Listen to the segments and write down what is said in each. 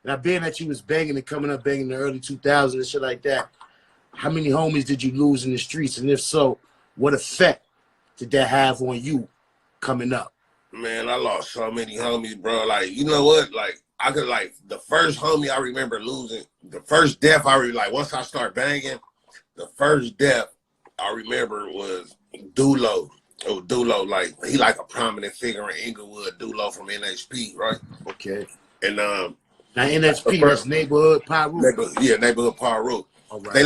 Now, being that you was banging and coming up banging in the early 2000s and shit like that, how many homies did you lose in the streets? And if so, what effect did that have on you coming up? Man, I lost so many homies, bro. Like, you know what? Like, I could, like, the first homie I remember losing, the first death like, once I start banging, the first death I remember was Dulo. Oh, Dulo, like, he like a prominent figure in Inglewood, Dulo from NHP, right? Okay. And, now NHP, that's Neighborhood Pyru. Yeah, Neighborhood Pyru. Right. They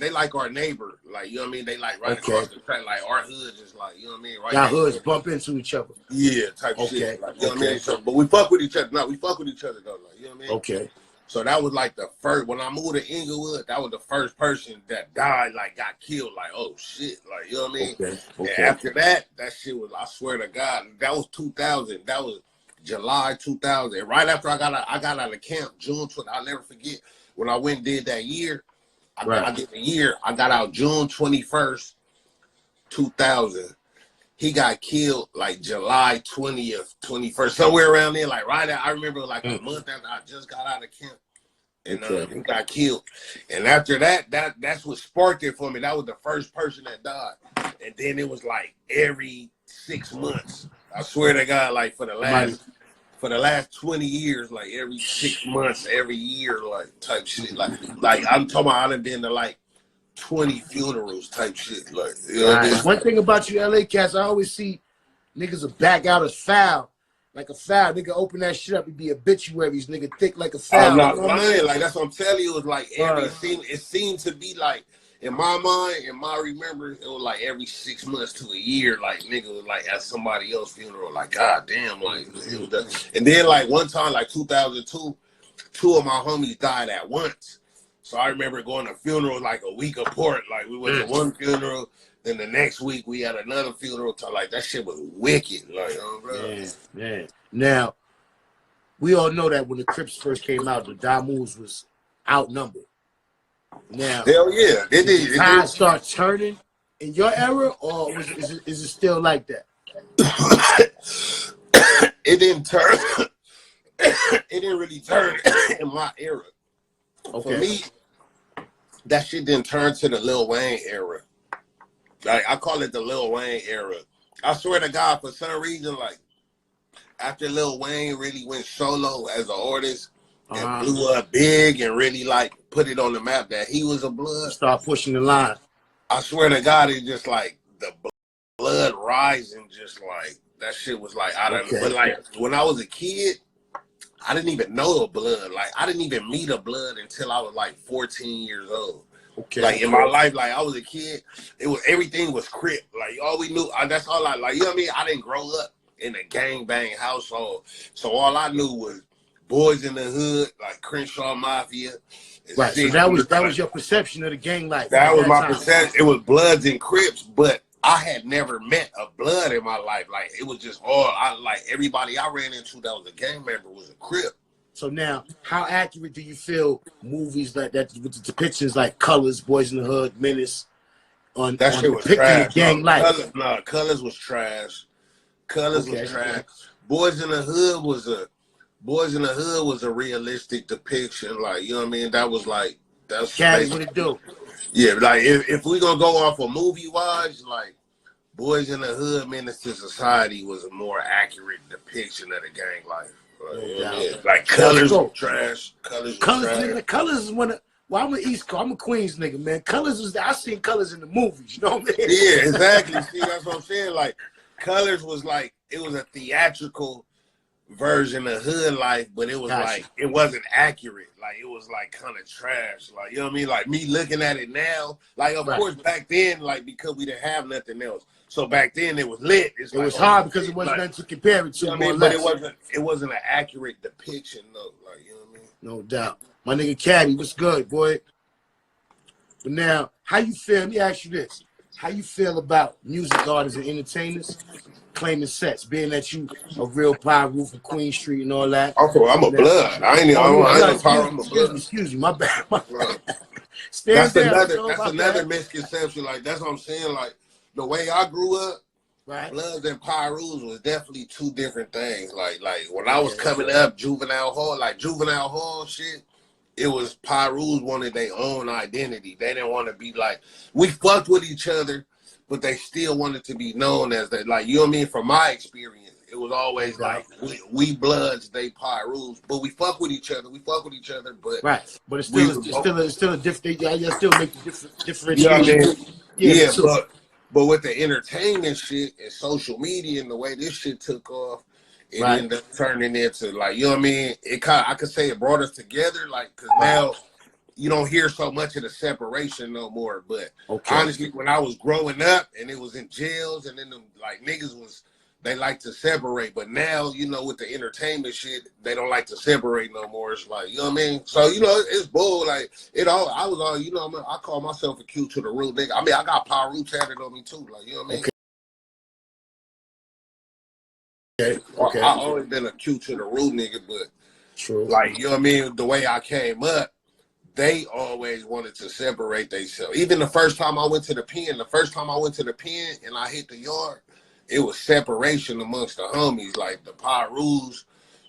like our neighbor, like, you know what I mean? They like right across the track, like our hood is like, you know what I mean? Right. Y'all hoods bump into each other. Yeah, type shit. Like, you know what I mean? So, but we fuck with each other. No, we fuck with each other though, like, you know what I mean? Okay. So that was like the first, when I moved to Inglewood, that was the first person that died, like got killed, like, oh shit, like, you know what I mean? Okay. And after that shit was, I swear to God, that was 2000. That was July 2000. And right after I got out of camp, June 20, I'll never forget, when I went and did that year, I did the year, I got out June 21st, 2000. He got killed like July 20th, 21st, somewhere around there, like right out. I remember like a month after I just got out of camp, and he got killed. And after that's what sparked it for me. That was the first person that died. And then it was like every 6 months. I swear to God, like for the last 20 years, like every 6 months, every year, like type shit. Like I'm talking about I done been to like 20 funerals type shit. Like, you know what I mean? One thing about you LA cats, I always see niggas will back out as foul. Like a foul. Nigga open that shit up, it'd be obituaries, nigga thick like a foul. I'm not lying, like that's what I'm telling you. It was like it seemed to be like in my mind, in my remembrance, it was like every 6 months to a year, like nigga was like at somebody else's funeral, like god damn, like it was that. And then like one time, like 2002, two of my homies died at once. So I remember going to funerals like a week apart. Like we went to one funeral, then the next week we had another funeral. Like that shit was wicked. Like, oh, bro. Yeah. Now, we all know that when the Crips first came out, the Damus was outnumbered. Now, hell yeah, it did. Did time start turning in your era, or is it still like that? It didn't turn. It didn't really turn in my era. For me, that shit didn't turn to the Lil Wayne era. Like, I call it the Lil Wayne era. I swear to God, for some reason, like, after Lil Wayne really went solo as an artist and blew up big and really, like, put it on the map that he was a blood. Start pushing the line. I swear to God, it's just, like, the blood rising, just, like, that shit was, like, I don't know. But, like, when I was a kid, I didn't even know a blood. Like, I didn't even meet a blood until I was like 14 years old. Like in my life, like I was a kid, everything was Crip. Like all we knew, that's all like, you know what I mean? I didn't grow up in a gangbang household. So all I knew was Boys in the Hood, like Crenshaw Mafia. Right. So that was your perception of the gang life. That was my perception. It was Bloods and Crips, but I had never met a blood in my life. Like it was just everybody I ran into that was a gang member was a Crip. So now, how accurate do you feel movies like that with the depictions like Colors, Boys in the Hood, Menace on that shit was trash? Gang life. Colors was trash. Colors was trash. Boys in the Hood was a realistic depiction. Like, you know what I mean? That's Caddy, what it do? Yeah, like if we gonna go off of movie wise, like Boys in the Hood, Menace to Society was a more accurate depiction of the gang life. Like Colors was trash. Colors is one of. Well, I'm an East Coast. I'm a Queens nigga, man. Colors was. I seen Colors in the movies. You know what I mean? Yeah, exactly. See, that's what I'm saying. Like Colors was like it was a theatrical version of hood life, but it was like it wasn't accurate. Like it was like kind of trash. Like, you know what I mean? Like me looking at it now, like of course back then, like because we didn't have nothing else. So back then it was lit. It was hard because it wasn't nothing to compare it to. You know what I mean? But it wasn't an accurate depiction though. Like, you know what I mean? No doubt. My nigga Caddy, what's good, boy? But now, how you feel? Let me ask you this. How you feel about music artists and entertainers claiming sets, being that you a real Pyru from Queen Street and all that? I'm a blood. I'm a blood. Excuse me, my bad. That's another misconception. Like, that's what I'm saying. Like, the way I grew up, Right. Bloods and Pyrus was definitely two different things. Like when I was coming up, juvenile hall shit, it was Pyrus wanted their own identity. They didn't want to be like, we fucked with each other, but they still wanted to be known as that. Like, you know what I mean? From my experience, it was always like we Bloods, they Pyrus, but we fuck with each other. We fuck with each other, but right. But it's still a different. You still make the differentiation. You know what I mean? Yeah, but with the entertainment shit and social media and the way this shit took off, it ended up turning into like, you know what I mean? I could say it brought us together, like, because now you don't hear so much of the separation no more. But honestly, when I was growing up and it was in jails and then like niggas they like to separate. But now, you know, with the entertainment shit, they don't like to separate no more. It's like, you know what I mean? So, you know, it's bull. Like, I was all, you know, I call myself a Q to the root nigga. I mean, I got Pyru tatted on me too. Like, you know what I mean? Okay. I always been a Q to the root nigga, but like, you know what I mean? The way I came up, they always wanted to separate themselves. Even the first time I went to the pen and I hit the yard, it was separation amongst the homies. Like the Pyrus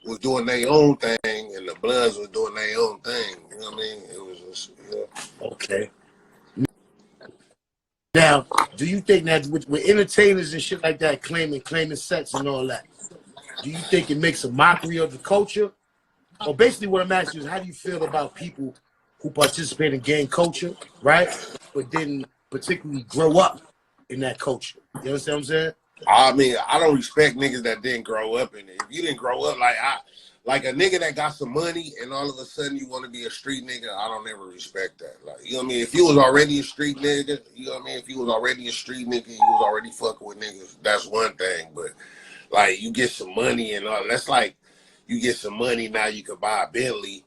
was doing their own thing and the Bloods was doing their own thing. You know what I mean? It was just, Okay. Now, do you think that with entertainers and shit like that claiming sets and all that, do you think it makes a mockery of the culture? Or basically what I'm asking is, how do you feel about people who participate in gang culture, right? But didn't particularly grow up in that culture? You understand what I'm saying? I mean, I don't respect niggas that didn't grow up in it. If you didn't grow up like a nigga that got some money and all of a sudden you want to be a street nigga, I don't ever respect that. Like, you know what I mean? If you was already a street nigga, you know what I mean? If you was already a street nigga, you was already fucking with niggas, that's one thing. But like, you get some money and all, that's like, you get some money, now you could buy a Bentley.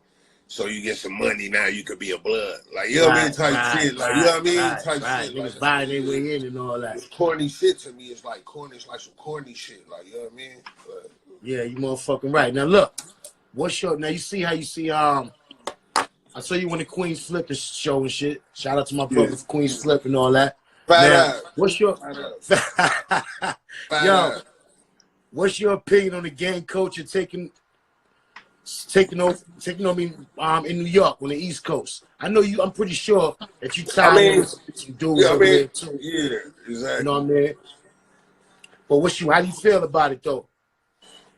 So you get some money, now you could be a Blood. Like, you know what I mean? Type shit. Like, you know what I mean? Type shit. Niggas like, buying their way in and all that. It's corny shit to me. It's like corny. It's like some corny shit. Like, you know what I mean? But, yeah, you motherfucking right. Now look, now you see I saw you on the Queen's Flip show and shit. Shout out to my brother Queen's Flip and all that. What's your what's your opinion on the gang culture taking over in New York on the East Coast? I know you. I'm pretty sure that you tied in with some dudes over there too. Yeah, exactly. You know what I mean? But how do you feel about it though?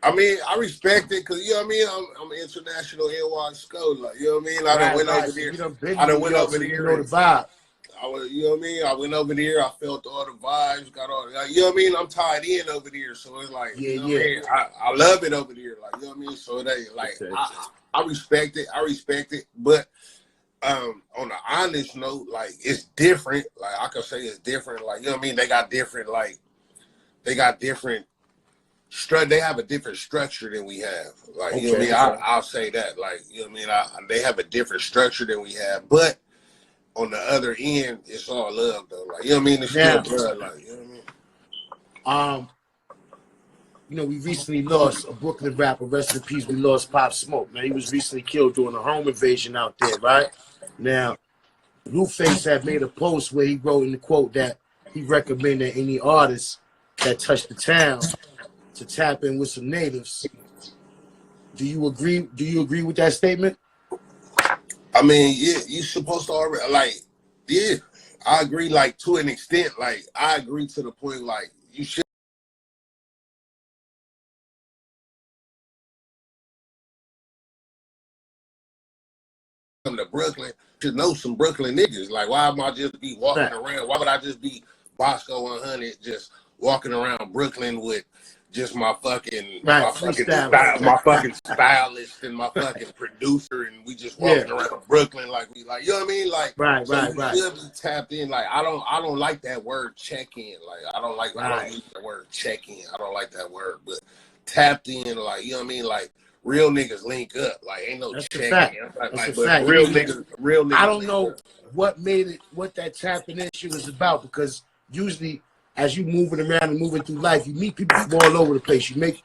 I mean, I respect it because, you know what I mean? I'm an international NY scholar. You know what I mean? I done went over there. I done went over there. You know the vibe. You know what I mean? I went over there. I felt all the vibes. Got all. You know what I mean? I'm tied in over there, so it's like, you know what I mean? I love it over there. Like, you know what I mean? So they like, I respect it. I respect it, but on an honest note, like, it's different. Like, I could say it's different. Like, you know what I mean? They got different. They have a different structure than we have. Like, you know what I mean? I'll say that. Like, you know what I mean? They have a different structure than we have, but on the other end, it's all love though. Like, you know what I mean? It's still blood. Like, you know what I mean? You know, we recently lost a Brooklyn rapper. Rest in peace. We lost Pop Smoke. Now, he was recently killed during a home invasion out there, right? Now, Blueface had made a post where he wrote in the quote that he recommended any artists that touch the town to tap in with some natives. Do you agree? Do you agree with that statement? I mean, yeah, you supposed to already, like, yeah, I agree, like, to an extent. Like, I agree to the point, like, you should come to Brooklyn to know some Brooklyn niggas. Like, why am I just be walking around? Why would I just be Boskoe100 just walking around Brooklyn with just my fucking stylist and my fucking producer, and we just walking around Brooklyn like we like, you know what I mean? Like, you should be tapped in. Like, I don't like that word check in. Like, I don't use that word check in. I don't like that word, but tapped in, like, you know what I mean? Like, real niggas link up. Like, ain't no check in. Like, but real niggas. I don't know what that tapping in shit was about, because usually, as you moving around and moving through life, you meet people from all over the place. You make,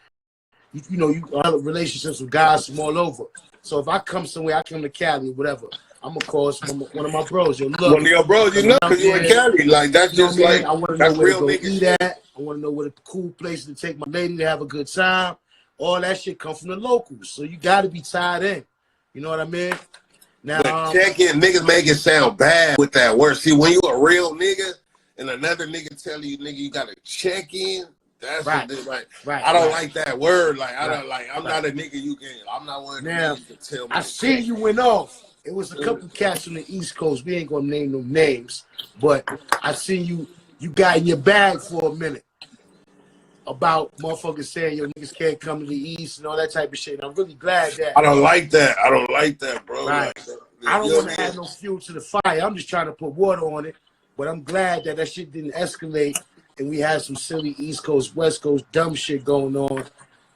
you have relationships with guys from all over. So if I come somewhere, I come to Cali or whatever, I'm gonna call one of my bros. Yo, look, One of your bros, you know, because you in Cali. Like, that's just like, I want to know where to go eat at. I want to know where the cool place to take my lady to have a good time. All that shit come from the locals. So you got to be tied in. You know what I mean? Now, but check-in, niggas make it sound bad with that word. See, when you a real nigga and another nigga tell you, nigga, you got to check in. That's right. Like, Right. I don't like that word. Like, I don't like. I'm not a nigga you can. I'm not one of the niggas you can tell me. I see you went off. It was a couple cats from the East Coast. We ain't gonna name no names, but I see you. You got in your bag for a minute about motherfuckers saying your niggas can't come to the East and all that type of shit. And I'm really glad that. I don't like that. I don't like that, bro. Right. Like, I don't want to add no fuel to the fire. I'm just trying to put water on it. But I'm glad that shit didn't escalate and we had some silly East Coast, West Coast dumb shit going on.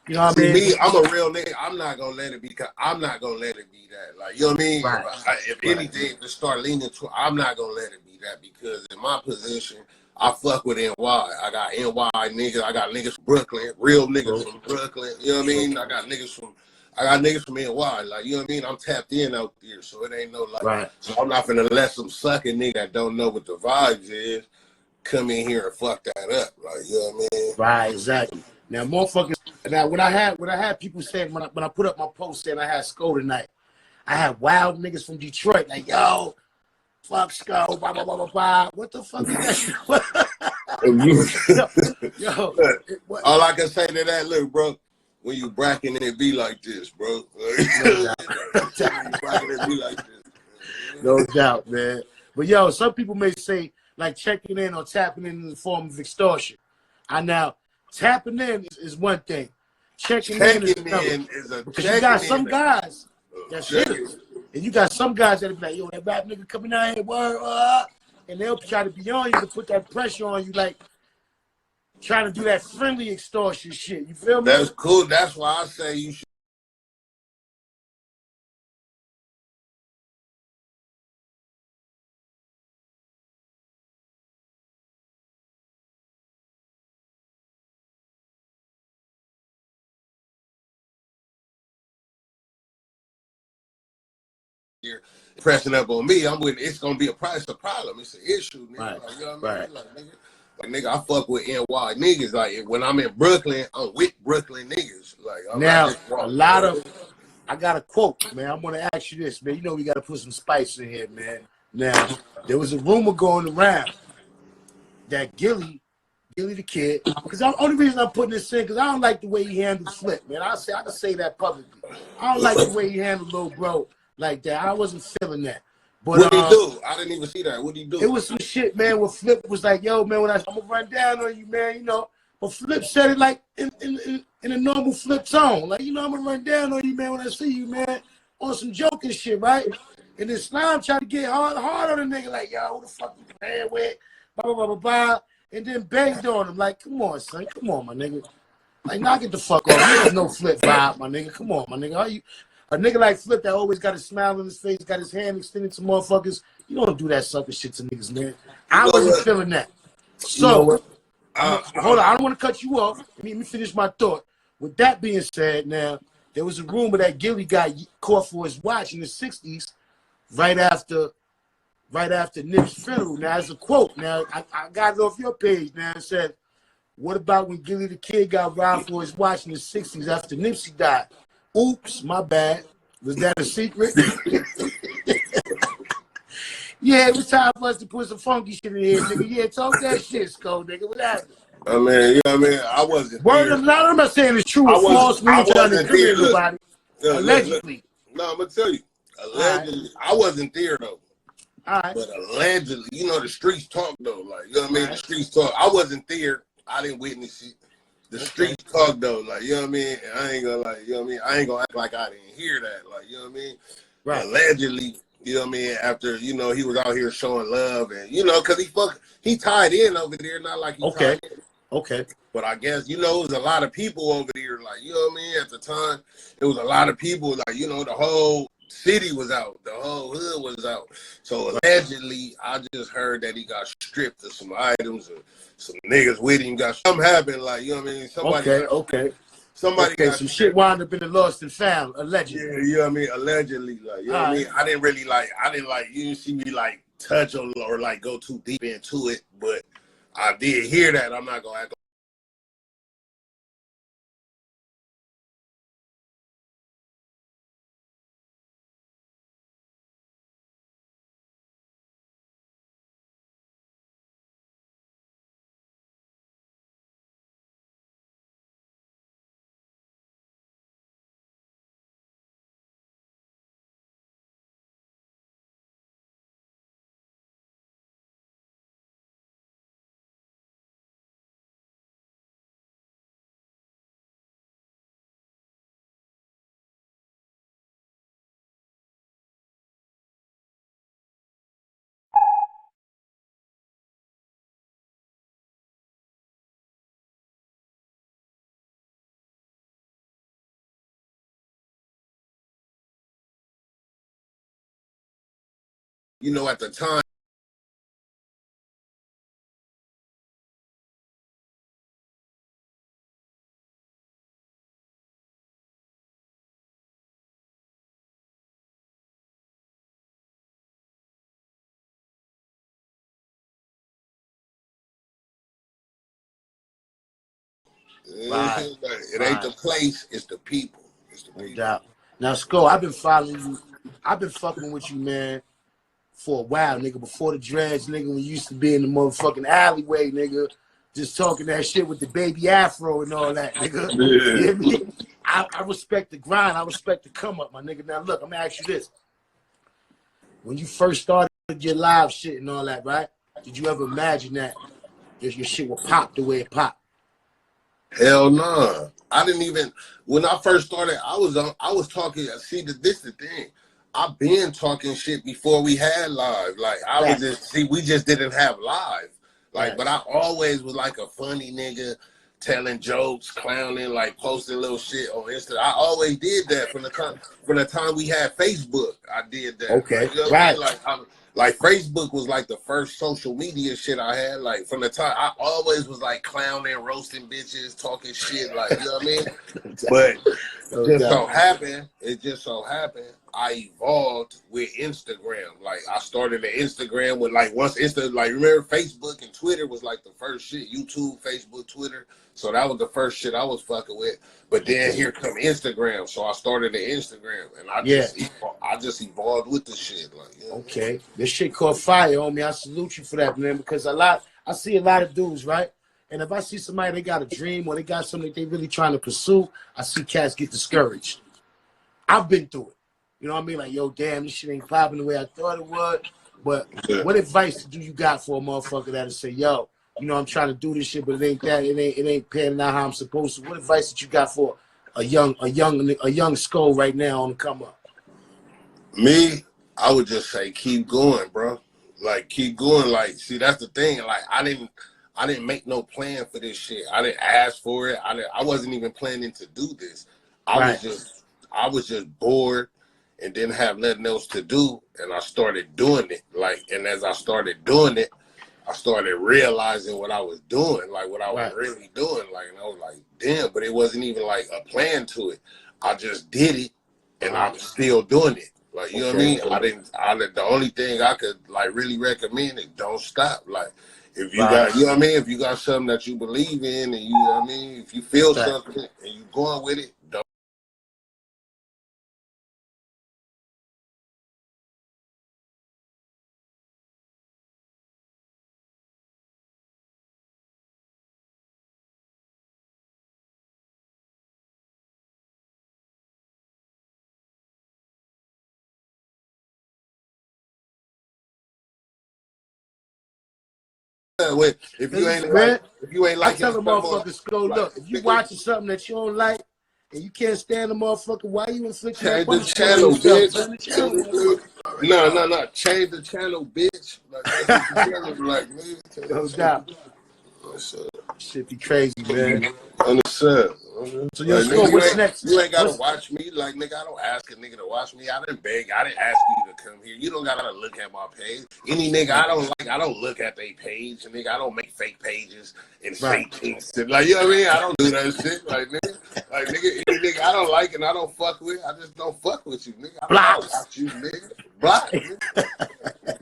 You know what I mean? Me, I'm a real nigga. I'm not gonna let it be. I'm not gonna let it be that. Like, you know what I mean? Right. If anything, to start leaning to, I'm not gonna let it be that, because in my position, I fuck with NY. I got NY niggas. I got niggas from Brooklyn, real niggas from Brooklyn. You know what I mean? I got niggas from NY. Like, you know what I mean? I'm tapped in out there, so it ain't no like. Right. So I'm not gonna let some sucking nigga that don't know what the vibes is come in here and fuck that up. Like, you know what I mean? Right. Exactly. Now, motherfuckers. Now, when I had people saying when I put up my post saying I had Sko tonight, I had wild niggas from Detroit like, yo, fuck Sko, blah blah blah blah blah. What the fuck is that? yo, all I can say to that, look, bro, when you bracking it be like this, bro. No doubt, man. But yo, some people may say like checking in or tapping in the form of extortion. Tapping in is one thing. Checking in is another. Because you got some guys that's hitters. And you got some guys that be like, yo, that rap nigga coming out here, word, and they'll try to be on you to put that pressure on you, like trying to do that friendly extortion shit. You feel me? That's cool. That's why I say you should. Pressing up on me, it's gonna be a problem. It's an issue, nigga. Right. Like, you know what I mean? Like, nigga, I fuck with NY niggas. Like, when I'm in Brooklyn, I'm with Brooklyn niggas. Like, I got a quote, man. I'm gonna ask you this, man. You know we gotta put some spice in here, man. Now, there was a rumor going around that Gilly the Kid, because the only reason I'm putting this in, because I don't like the way he handled Flip, man. I can say that publicly. I don't like the way he handled little bro like that. I wasn't feeling that. But what did he do? I didn't even see that. What did he do? It was some shit, man, where Flip was like, yo, man, I'm gonna run down on you, man, you know. But Flip said it like in a normal Flip tone. Like, you know, I'm gonna run down on you, man, when I see you, man, on some joking shit, right? And then Slime tried to get hard on the nigga, like, yo, who the fuck you playing with? Blah, blah, blah, blah, blah. And then banged on him, like, come on, son, come on, my nigga. Like, knock it the fuck off. There's no Flip vibe, my nigga. Come on, my nigga. A nigga like Flip that always got a smile on his face, got his hand extended to motherfuckers. You don't do that sucker shit to niggas, man. I wasn't feeling that. So, hold on. I don't want to cut you off. Let me finish my thought. With that being said, now, there was a rumor that Gilly got caught for his watch in the 60s right after Nip's funeral. Now, as a quote, now, I got it off your page now. It said, what about when Gilly the Kid got robbed for his watch in the 60s after Nipsey died? Oops, my bad. Was that a secret? Yeah, it was time for us to put some funky shit in here, nigga. Yeah, talk that shit, Sko, nigga. What happened? I mean, you know what I mean? I wasn't Word of I'm not saying it's true or false. We ain't trying to incriminate nobody. Allegedly. No, I'm going to tell you. Allegedly. I wasn't there, though. All right. But allegedly, you know, the streets talk, though. Like, you know what I mean? The streets talk. I wasn't there. I didn't witness it. The streets talk, though. Like, you know what I mean? And I ain't going to, like, you know what I mean? I ain't going to act like I didn't hear that. Like, you know what I mean? Right. Allegedly, you know what I mean? After, you know, he was out here showing love and, you know, because he tied in over there, not like he tied in. Okay. But I guess, you know, it was a lot of people over there, like, you know what I mean? At the time, it was a lot of people, like, you know, the whole city was out. The whole hood was out. So allegedly, I just heard that he got stripped of some items and some niggas with him got something happened, like, you know what I mean? Somebody Somebody Okay, got some shit wound up in the lost and found, allegedly. Yeah, you know what I mean? Allegedly, like, you know what I mean? I didn't really you didn't see me like touch or like go too deep into it, but I did hear that. I'm not gonna act. You know, at the time, Right. it ain't the place, it's the people. It's the No people. doubt. Now, Sko, I've been following you. I've been fucking with you, man, for a while, nigga. Before the dreads, nigga, we used to be in the motherfucking alleyway, nigga, just talking that shit with the baby afro and all that, nigga. Yeah. You hear me? I respect the grind. I respect the come up, my nigga. Now, look, I'm gonna ask you this. When you first started your live shit and all that, right? Did you ever imagine that your shit would pop the way it popped? Hell no. I didn't even when I first started, I was talking, see this the thing. I've been talking shit before we had live. Like we just didn't have live. Like, but I always was like a funny nigga telling jokes, clowning, like posting little shit on Insta. I always did that from the time we had Facebook. I did that. Okay. Like, you know what I mean? Like Facebook was like the first social media shit I had. Like from the time I always was like clowning, roasting bitches, talking shit. Like, you know what I mean? But it just so happened I evolved with Instagram. Like I started an Instagram with like remember Facebook and Twitter was like the first shit. YouTube, Facebook, Twitter. So that was the first shit I was fucking with. But then here come Instagram. So I started an Instagram and I just evolved with the shit. Like, you know okay. This shit caught fire, homie. I salute you for that, man, because I see a lot of dudes, right? And if I see somebody, they got a dream or they got something they really trying to pursue, I see cats get discouraged. I've been through it. You know what I mean? Like, yo, damn, this shit ain't popping the way I thought it would. But what advice do you got for a motherfucker that'll say, yo, you know, I'm trying to do this shit, but it ain't panning out how I'm supposed to. What advice that you got for a young skull right now on the come up? Me, I would just say keep going, bro. Like keep going. Like, see, that's the thing. Like I didn't make no plan for this shit. I didn't ask for it. I wasn't even planning to do this. I was just bored and didn't have nothing else to do, and I started doing it. Like, and as I started doing it, I started realizing what I was doing, like what I was really doing. Like, and I was like, damn, but it wasn't even like a plan to it. I just did it, and I'm still doing it. Like, you know what I mean? The only thing I could like really recommend is don't stop. Like, if you got, you know what I mean? If you got something that you believe in, and you know what I mean? If you feel something and you going with it, don't. If you ain't like I tell the motherfuckers, go look. If you watching something that you don't like and you can't stand the motherfucker, why you inflicting that punishment on yourself? Turn the channel. No. Change the channel, bitch. Like, no doubt. Shit be crazy, man. Understood. So yo, like, what's next? You ain't gotta watch me. Like, nigga, I don't ask a nigga to watch me. I didn't beg. I didn't ask you to come here. You don't gotta look at my page. Any nigga I don't like, I don't look at their page. Nigga, I don't make fake pages and fake things. Like, you know what I mean? I don't do that shit. Like, nigga, Like, nigga, any nigga I don't like and I don't fuck with, I just don't fuck with you, nigga. I don't know Blocks. about you, nigga. Block, nigga.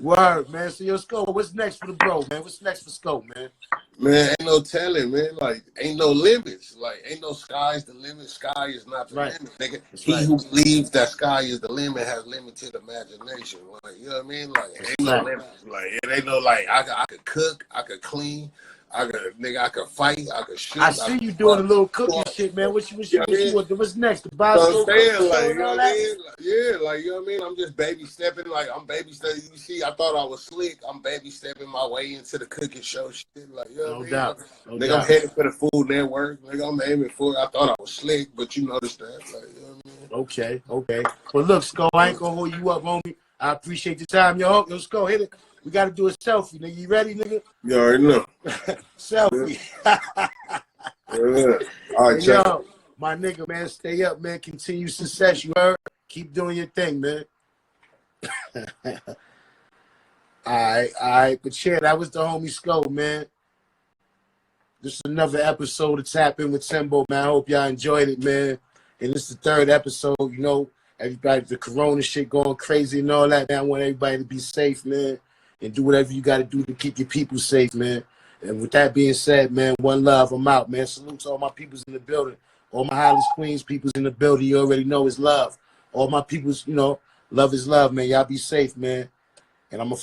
Word, man. So, yo, Sko, what's next for the bro, man? What's next for Sko, man? Man, ain't no telling, man. Like, ain't no limits. Like, ain't no sky's the limit. Sky is not the limit, nigga. That's He right. who believes that sky is the limit has limited imagination. Like, you know what I mean? Like, ain't no limits. Like, it ain't no, like, I could cook, I could clean, I could fight, I could shoot. I see you doing a little cooking shit, man. What's next? The Boskoe saying, like, show you and know all what I that? mean? Like, yeah, like, you know what I mean? I'm just baby stepping. Like, I'm baby stepping. You see, I thought I was slick. I'm baby stepping my way into the cooking show shit. Like, you know what I mean? Doubt. Nigga, I'm headed for the Food Network. Nigga, I'm aiming for it. I thought I was slick, but you noticed that. Like, you know what I mean? Okay. Well, look, Sko, I ain't gonna hold you up, homie. I appreciate your time, yo. Yo, Sko, hit it. We gotta do a selfie, nigga. You ready, nigga? You already know. Selfie. Yeah. All right, yo, my nigga, man, stay up, man. Continue success, you heard? Keep doing your thing, man. All right. But yeah, that was the homie Sko, man. This is another episode of Tap In with Timbo, man. I hope y'all enjoyed it, man. And this is the third episode, you know. Everybody, the corona shit going crazy and all that, man. I want everybody to be safe, man. And do whatever you got to do to keep your people safe, man. And with that being said, man, one love. I'm out, man. Salute to all my peoples in the building. All my Highlands, Queens peoples in the building. You already know it's love. All my peoples, you know, love is love, man. Y'all be safe, man. And I'm a